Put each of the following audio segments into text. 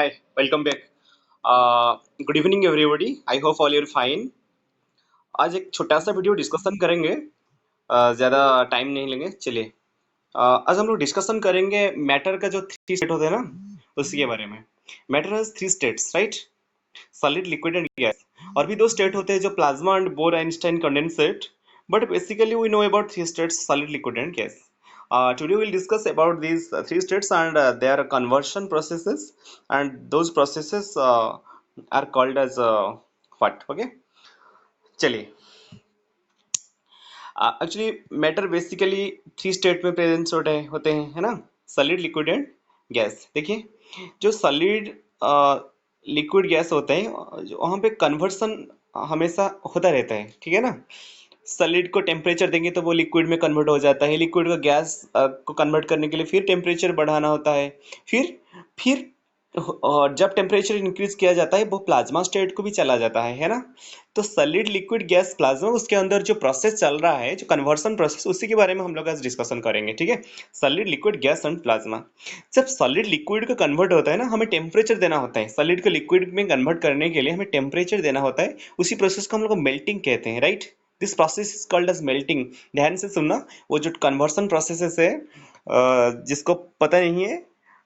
Hi, welcome back. Good evening, everybody. I hope all you're fine. आज एक छोटा सा वीडियो डिस्कशन करेंगे। ज़्यादा टाइम नहीं लेंगे। चलिए, आज हम लोग डिस्कशन करेंगे मैटर का जो थ्री स्टेट होते हैं ना, उसी के बारे में। Matter has three states, right? Solid, liquid and gas. और भी दो स्टेट होते हैं जो plasma and Bose Einstein condensate, but basically we know about three states, solid, liquid and gas. Today we'll discuss about these three states and their conversion processes, and those processes are called as what? Okay, चलिए. Actually matter basically three state में present होते हैं, है ना? Solid, liquid and gas. देखिए, जो solid, liquid, gas होते हैं, वहाँ पे कन्वर्सन हमेशा होता रहता है, ठीक है ना? सॉलिड को टेम्परेचर देंगे तो वो लिक्विड में कन्वर्ट हो जाता है, लिक्विड को गैस को कन्वर्ट करने के लिए फिर टेम्परेचर बढ़ाना होता है, फिर और जब टेम्परेचर इंक्रीज किया जाता है वो प्लाज्मा स्टेट को भी चला जाता है ना? तो सॉलिड, लिक्विड, गैस, प्लाज्मा, उसके अंदर जो प्रोसेस चल रहा है, जो कन्वर्सन प्रोसेस, उसी के बारे में हम लोग आज डिस्कशन करेंगे, ठीक है? Solid, liquid, gas and plasma. जब सॉलिड लिक्विड को कन्वर्ट होता है ना, हमें टेम्परेचर देना होता है. सॉलिड को लिक्विड में कन्वर्ट करने के लिए हमें टेम्परेचर देना होता है. उसी प्रोसेस को हम लोग मेल्टिंग कहते हैं, right? This process is called as melting. ध्यान से सुनना, वो जो कन्वर्सन प्रोसेस है, जिसको पता नहीं है,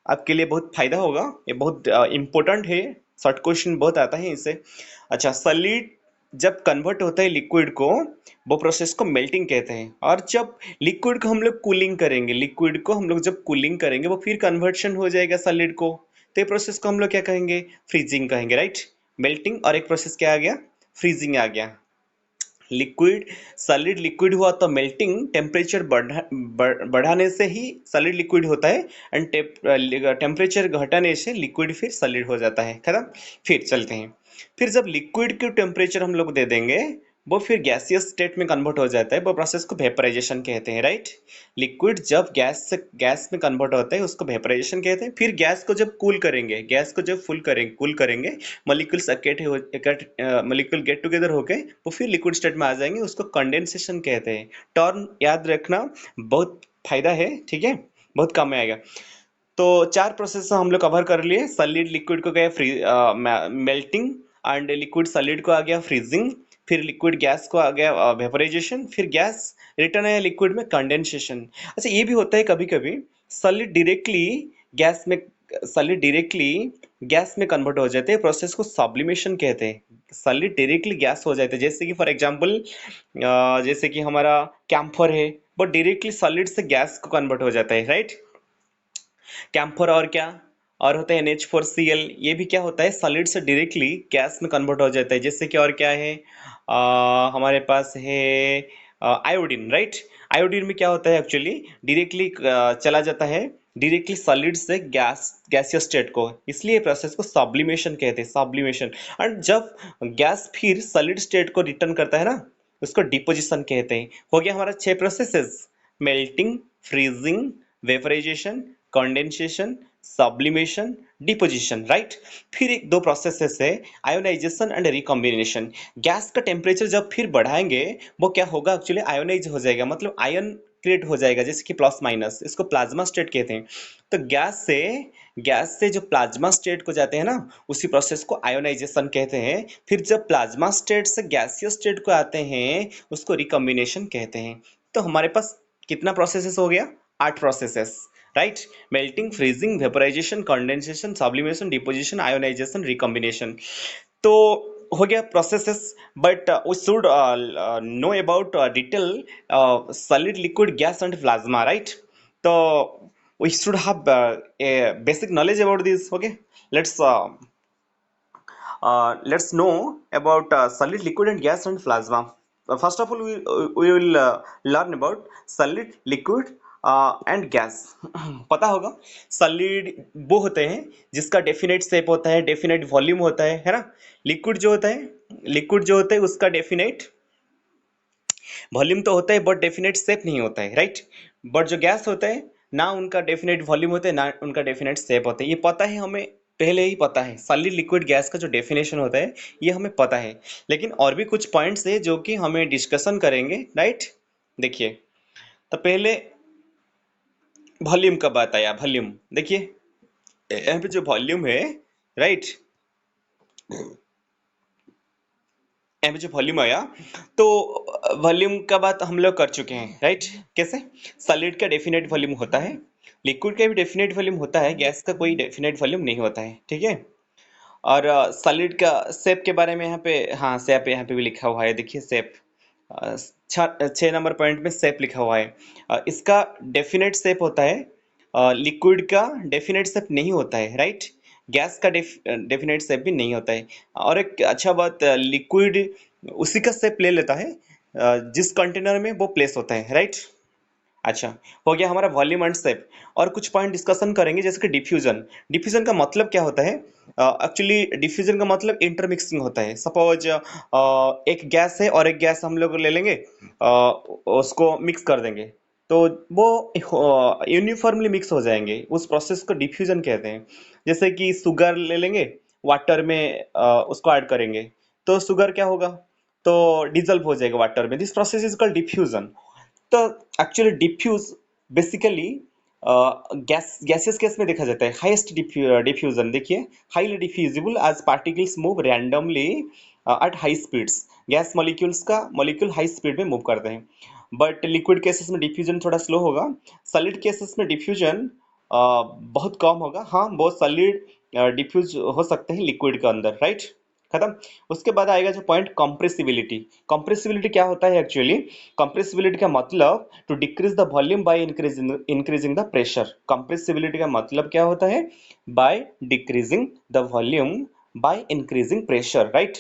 आपके लिए बहुत फायदा होगा. ये बहुत इंपॉर्टेंट है. शॉर्ट क्वेश्चन बहुत आता है इससे. अच्छा, सॉलिड जब कन्वर्ट होता है लिक्विड को, वो प्रोसेस को मेल्टिंग कहते हैं. और जब लिक्विड को हम लोग कूलिंग करेंगे, लिक्विड को हम लोग जब कूलिंग करेंगे, वो फिर कन्वर्शन हो जाएगा सॉलिड को, तो ये प्रोसेस को हम लोग क्या कहेंगे? फ्रीजिंग कहेंगे, राइट? मेल्टिंग और एक प्रोसेस क्या आ गया? फ्रीजिंग आ गया. लिक्विड, सॉलिड लिक्विड हुआ तो मेल्टिंग, टेम्परेचर बढ़ाने से ही सॉलिड लिक्विड होता है, एंड टेम्परेचर घटाने से लिक्विड फिर सॉलिड हो जाता है. खत्म. फिर चलते हैं. फिर जब लिक्विड के टेम्परेचर हम लोग दे देंगे, वो फिर गैसियस स्टेट में कन्वर्ट हो जाता है. वो प्रोसेस को वेपराइजेशन कहते हैं, राइट? लिक्विड जब गैस में कन्वर्ट होता है, उसको वेपराइजेशन कहते हैं. फिर गैस को जब कूल करेंगे, गैस को जब कूल करेंगे, मॉलिक्यूल गेट टुगेदर होके वो फिर लिक्विड स्टेट में आ जाएंगे, उसको कंडेंसेशन कहते हैं. टर्म याद रखना, बहुत फायदा है, ठीक है? बहुत काम में आएगा. तो चार प्रोसेस हम लोग कवर कर लिए. सॉलिड लिक्विड को गया मेल्टिंग, एंड लिक्विड सॉलिड को आ गया फ्रीजिंग, फिर लिक्विड गैस को आ गया वेपराइजेशन, फिर गैस रिटर्न आया लिक्विड में कंडेंसेशन. अच्छा, ये भी होता है कभी कभी सॉलिड डायरेक्टली गैस में सॉलिड डायरेक्टली गैस में कन्वर्ट हो जाते हैं, प्रोसेस को सब्लिमेशन कहते हैं. सॉलिड डायरेक्टली गैस हो जाते हैं, जैसे कि फॉर एग्जांपल, जैसे कि हमारा कैम्फर है, वो डायरेक्टली सॉलिड से गैस को कन्वर्ट हो जाता है, राइट? कैम्फर और क्या और होता है NH4Cl. ये भी क्या होता है? सॉलिड से डायरेक्टली गैस में कन्वर्ट हो जाता है. जैसे कि और क्या है, हमारे पास है आयोडीन, राइट? आयोडीन में क्या होता है? एक्चुअली डायरेक्टली चला जाता है डायरेक्टली सॉलिड से गैसियस स्टेट को, इसलिए प्रोसेस को सब्लिमेशन कहते हैं, सब्लिमेशन. एंड जब गैस फिर सॉलिड स्टेट को रिटर्न करता है ना, उसको डिपोजिशन कहते हैं. हो गया हमारा 6 processes: melting, freezing, vaporisation, condensation, sublimation, deposition, right? फिर एक दो प्रोसेसेस है, आयोनाइजेशन एंड रिकॉम्बिनेशन. गैस का टेम्परेचर जब फिर बढ़ाएंगे, वो क्या होगा? एक्चुअली आयोनाइज हो जाएगा, मतलब आयन क्रिएट हो जाएगा, जैसे कि प्लस माइनस, इसको प्लाज्मा स्टेट कहते हैं. तो गैस से जो प्लाज्मा स्टेट को जाते हैं ना, उसी प्रोसेस को आयोनाइजेशन कहते हैं. फिर जब प्लाज्मा स्टेट से गैसियस स्टेट को आते हैं, उसको रिकॉम्बिनेशन कहते हैं. तो हमारे पास कितना प्रोसेसेस हो गया? 8 processes, right? Melting, freezing, vaporisation, condensation, sublimation, deposition, ionisation, recombination. तो हो गया processes. But we should know about detail solid, liquid, gas and plasma, right? तो we should have a basic knowledge about this. Okay, let's know about solid, liquid and gas and plasma. First of all, we will learn about solid, liquid and gas. पता होगा solid वो होते हैं जिसका definite shape होता है, definite volume होता है ना? लिक्विड जो होता है उसका डेफिनेट वॉल्यूम तो होता है, बट डेफिनेट शेप नहीं होता है, राइट? बट जो गैस होता है ना, उनका डेफिनेट वॉल्यूम होता है, ना उनका डेफिनेट शेप होता है. ये पता है हमें, पहले ही पता है. सॉलिड, लिक्विड, गैस का जो डेफिनेशन होता है, ये हमें पता है. लेकिन और भी कुछ पॉइंट्स है जो कि हमें डिस्कशन करेंगे, राइट? देखिए, तो पहले वॉल्यूम का बात आया. वॉल्यूम देखिए, यहाँ पे जो वॉल्यूम है, राइट। यहाँ पे जो वॉल्यूम आया, तो वॉल्यूम का बात हम लोग कर चुके हैं, राइट। कैसे? सॉलिड का डेफिनेट वॉल्यूम होता है, लिक्विड का भी डेफिनेट वॉल्यूम होता है, गैस का कोई डेफिनेट वॉल्यूम नहीं होता है, ठीक है। और सॉलिड का शेप के बारे में यहाँ पे, हाँ शेप यहाँ पे भी लिखा हुआ है, देखिए शेप, 6 नंबर पॉइंट में शेप लिखा हुआ है। इसका डेफिनेट शेप होता है, लिक्विड का डेफिनेट शेप नहीं होता है, राइट। गैस का डेफिनेट शेप भी नहीं होता है। और एक अच्छा बात, लिक्विड उसी का शेप ले लेता है जिस कंटेनर में वो प्लेस होता है, राइट। अच्छा, हो गया हमारा वॉल्यूम एंड शेप। और कुछ पॉइंट डिस्कशन करेंगे, जैसे कि डिफ्यूजन। डिफ्यूजन का मतलब क्या होता है? एक्चुअली डिफ्यूजन का मतलब इंटरमिक्सिंग होता है। सपोज एक गैस है और एक गैस हम लोग ले लेंगे, उसको मिक्स कर देंगे, तो वो यूनिफॉर्मली मिक्स हो जाएंगे, उस प्रोसेस को डिफ्यूजन कहते हैं। जैसे कि शुगर ले लेंगे, वाटर में उसको ऐड करेंगे, तो शुगर क्या होगा, तो डिजल्व हो जाएगा वाटर में। This process is called diffusion. तो actually diffuse basically gases case में देखा जाता है। हाईएस्ट डिफ्यूजन देखिए, highly diffusible as particles move randomly at high speeds. Gas molecules का मॉलिक्यूल हाई स्पीड में मूव करते हैं, बट लिक्विड केसेस में डिफ्यूजन थोड़ा स्लो होगा। सॉलिड केसेस में डिफ्यूजन बहुत कम होगा। हाँ, बहुत सॉलिड डिफ्यूज हो सकते हैं लिक्विड के अंदर, राइट। खत्म। उसके बाद आएगा जो पॉइंट, कंप्रेसिबिलिटी। कंप्रेसिबिलिटी क्या होता है एक्चुअली? कंप्रेसिबिलिटी का मतलब to decrease the volume by increasing the pressure. Compressibility का मतलब क्या होता है? By decreasing the volume by increasing pressure, right.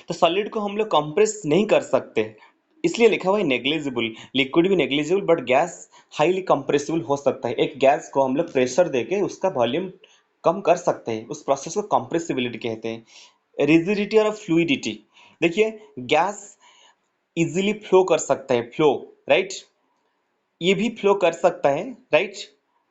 तो सॉलिड को हम लोग कंप्रेस नहीं कर सकते, इसलिए लिखा हुआ है नेग्लिजिबल। लिक्विड भी negligible, but gas highly compressible हो सकता है। एक गैस को हम लोग प्रेशर देके उसका वॉल्यूम कम कर सकते हैं, उस प्रोसेस को कंप्रेसिबिलिटी कहते हैं। रिजिडिटी और फ्लूइडिटी, देखिए गैस इजीली फ्लो कर सकता है, फ्लो, राइट। ये भी फ्लो कर सकता है, राइट,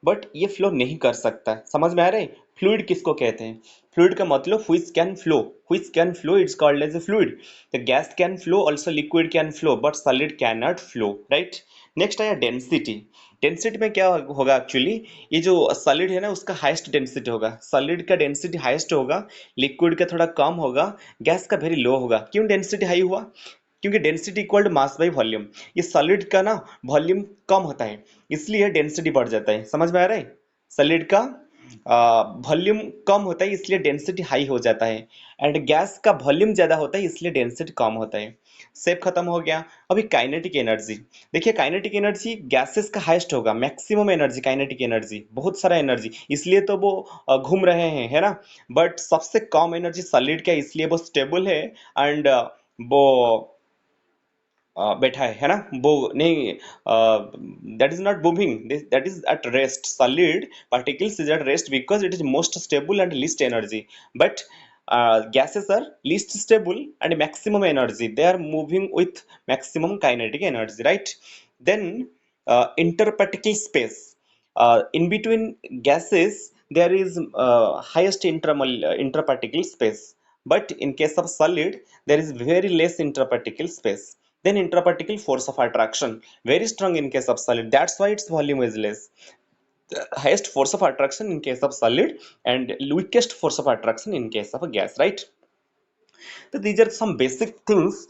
बट ये फ्लो नहीं कर सकता। समझ में आ रहा है? फ्लूइड किसको कहते हैं? फ्लूइड का मतलब which can flow, which can flow, it's called as a fluid. The gas can flow, also liquid can flow, but solid can not flow, right. Next आया डेंसिटी। डेंसिटी में क्या होगा एक्चुअली? ये जो सॉलिड है ना, उसका हाईएस्ट डेंसिटी होगा। सॉलिड का डेंसिटी हाईएस्ट होगा, लिक्विड का थोड़ा कम होगा, गैस का वेरी लो होगा। क्यों डेंसिटी हाई हुआ? क्योंकि density equal to mass by volume. ये सॉलिड का ना वॉल्यूम कम होता है, इसलिए डेंसिटी बढ़ जाता है। समझ में आ रहा है? सॉलिड का वॉल्यूम कम होता है, इसलिए डेंसिटी हाई हो जाता है। एंड गैस का वॉल्यूम ज्यादा होता है, इसलिए डेंसिटी कम होता है। सेप खत्म हो गया। अभी काइनेटिक एनर्जी देखिए। काइनेटिक एनर्जी गैसेस का हाईएस्ट होगा, मैक्सिमम एनर्जी, काइनेटिक एनर्जी, बहुत सारा एनर्जी, इसलिए तो वो घूम रहे हैं, है ना। बट सबसे कम एनर्जी सॉलिड का, इसलिए वो स्टेबल है। एंड वो बैठा है ना, वो नहीं, that is not moving, that is at rest. Solid particles is at rest because it is most stable and least energy, but gases are least stable and maximum energy, they are moving with maximum kinetic energy, right. Then interparticle space, in between gases there is highest interparticle space, but in case of solid there is very less interparticle space. Then intraparticle force of attraction, very strong in case of solid, that's why its volume is less. The highest force of attraction in case of solid and weakest force of attraction in case of a gas, right. So these are some basic things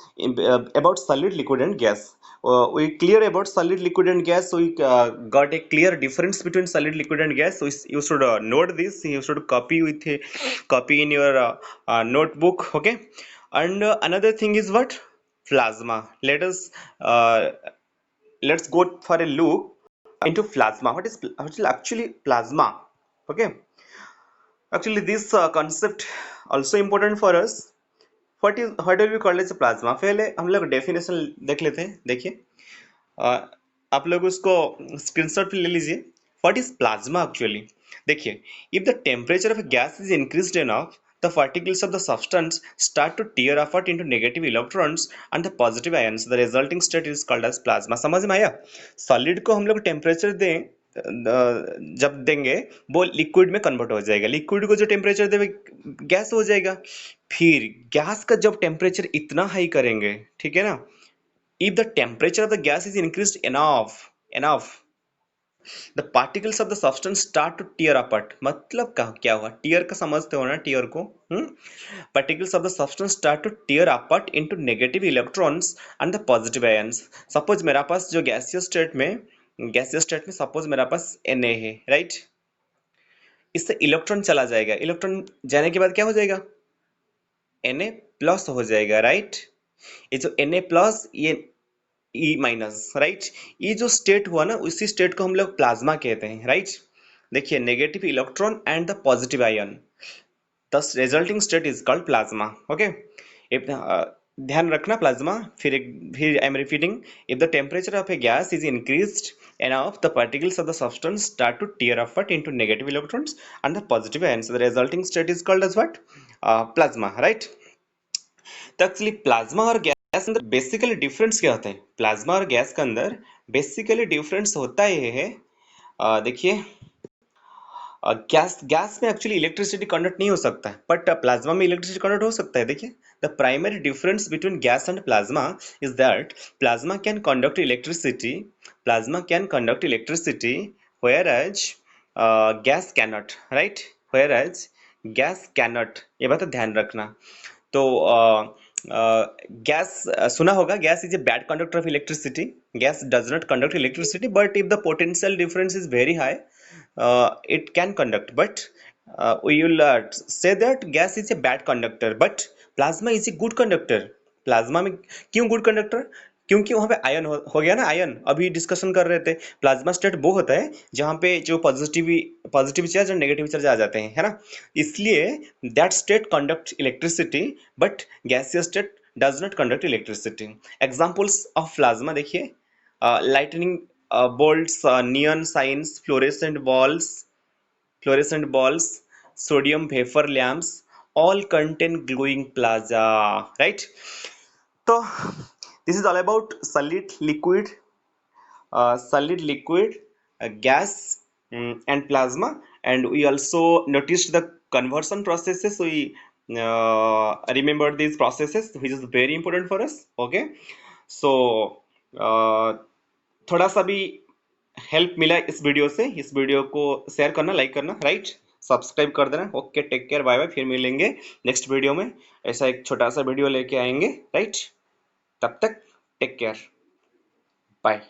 about solid, liquid and gas. We clear about solid, liquid and gas, so we got a clear difference between solid, liquid and gas. So you should note this, you should copy with a copy in your notebook, okay. And another thing is what? Plasma. Uh, let's go for a look into plasma. What is actually plasma? Okay, actually this concept also important for us. What do we call as a plasma? पहले हम लोग definition देख लेते हैं, देखिए। अ, आप लोग उसको स्क्रीनशॉट ले लीजिए। What is plasma actually? देखिए, if the temperature of gas is increased enough, the particles of the substance start to tear apart into negative electrons and the positive ions. The resulting state is called as plasma. समझ में आया? Solid को हम लोग temperature दें, जब देंगे वो लिक्विड में कन्वर्ट हो जाएगा। लिक्विड को जो टेम्परेचर देंगे गैस हो जाएगा। फिर गैस का जब टेम्परेचर इतना हाई करेंगे, ठीक है ना, if the temperature of the gas is increased enough, the particles of the substance start to tear apart, मतलब क्या हुआ, टीयर का समझते हो ना, टीयर को। Particles of the substance start to tear apart into negative electrons and the positive ions. Suppose मेरा पास जो गैसियस स्टेट में सपोज मेरा पास Na है, राइट। इससे इलेक्ट्रॉन चला जाएगा, इलेक्ट्रॉन जाने के बाद क्या हो जाएगा, Na प्लस हो जाएगा, राइट। ये जो Na प्लस, ये ई माइनस, राइट। ये जो स्टेट हुआ ना, उसी स्टेट को हम लोग प्लाज्मा कहते हैं, राइट। देखिए, negative electron and the positive ion, thus resulting state is called plasma, okay। if ध्यान रखना प्लाज्मा, फिर I am repeating, if the temperature of a gas is increased enough, the particles of the substance start to tear apart into negative electrons and the positive ions, so the resulting state is called as what, plasma, right। तो actually plasma और gas के अंदर basically difference क्या होता है, plasma और gas के अंदर बेसिकली डिफरेंस होता ये है, देखिए, गैस में एक्चुअली इलेक्ट्रिसिटी कंडक्ट नहीं हो सकता है, बट प्लाज्मा में इलेक्ट्रिसिटी कंडक्ट हो सकता है। देखिए, the primary difference between gas and plasma is that plasma can conduct electricity, whereas gas cannot, right, whereas gas cannot, ये बात ध्यान रखना। तो गैस सुना होगा, gas is a bad conductor of electricity, gas does not conduct electricity, but if the potential difference is very high, it can conduct, but we will say that gas is a bad conductor, but plasma is a good conductor। Plasma में क्यों good conductor, क्योंकि वहां पे ion हो गया ना, ion अभी discussion कर रहे थे। प्लाज्मा स्टेट वो होता है जहां पे जो पॉजिटिव चार्ज और नेगेटिव चार्ज आ जाते हैं, है ना, इसलिए that state conduct electricity, but gaseous state does not conduct electricity. Examples of plasma देखिए, lightning bolts, neon signs, fluorescent balls, sodium vapor lamps, all contain glowing plasma, right। So this is all about solid liquid, gas, and plasma, and we also noticed the conversion processes. We remember these processes, which is very important for us, okay। So थोड़ा सा भी help मिला इस video से, इस video को share करना, like करना, राइट, सब्सक्राइब कर देना। Okay, take care, bye bye, फिर मिलेंगे नेक्स्ट वीडियो में, ऐसा एक छोटा सा वीडियो लेके आएंगे, राइट। तब तक टेक केयर, बाय।